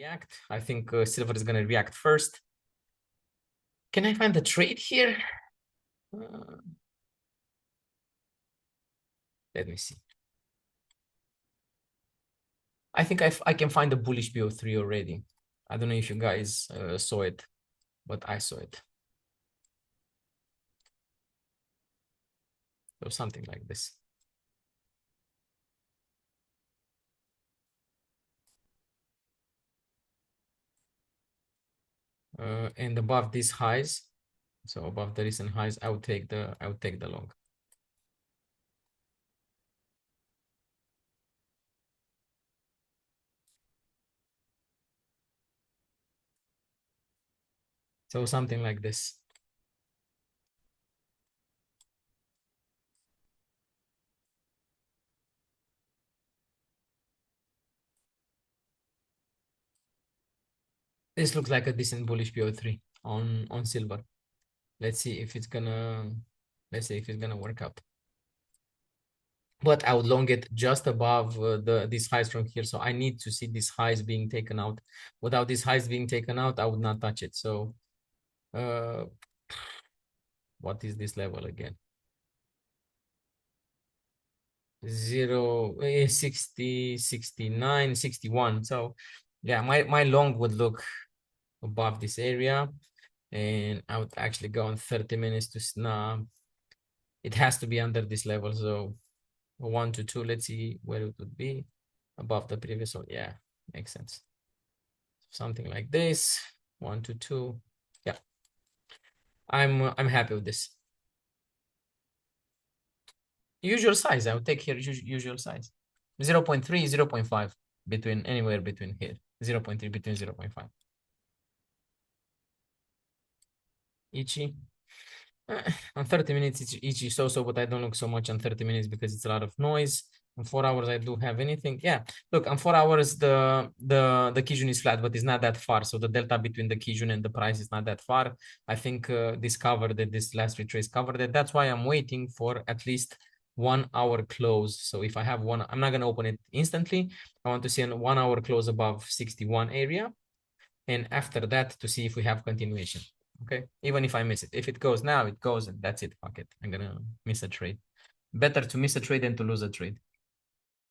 react. I think silver is going to react first. Can I find the trade here? Let me see. I think I can find the bullish BO3 already. I don't know if you guys saw it, but I saw it. So something like this. And above these highs, so above the recent highs, I would take the long. So something like this. This looks like a decent bullish BO3 on silver. Let's see if it's gonna work out. But I would long it just above these highs from here. So I need to see these highs being taken out. Without these highs being taken out, I would not touch it. So what is this level again? 60, 69, 61. So yeah, my long would look above this area. And I would actually go on 30 minutes to snap. It has to be under this level. So 1 to 2, let's see where it would be above the previous one. Yeah, makes sense. Something like this, 1 to 2. Yeah, I'm happy with this. Usual size, I would take here usual size. 0.3, 0.5 between anywhere between here. 0.3 between 0.5. Ichi. On 30 minutes, it's Ichi so, but I don't look so much on 30 minutes because it's a lot of noise. On 4 hours, I do have anything. Yeah, look, on 4 hours, the Kijun is flat, but it's not that far. So the delta between the Kijun and the price is not that far. I think this covered it, this last retrace covered it. That's why I'm waiting for at least 1 hour close. So if I have one, I'm not going to open it instantly. I want to see a 1 hour close above 61 area. And after that, to see if we have continuation. Okay, even if I miss it. If it goes now, it goes, and that's it. Fuck it. I'm going to miss a trade. Better to miss a trade than to lose a trade.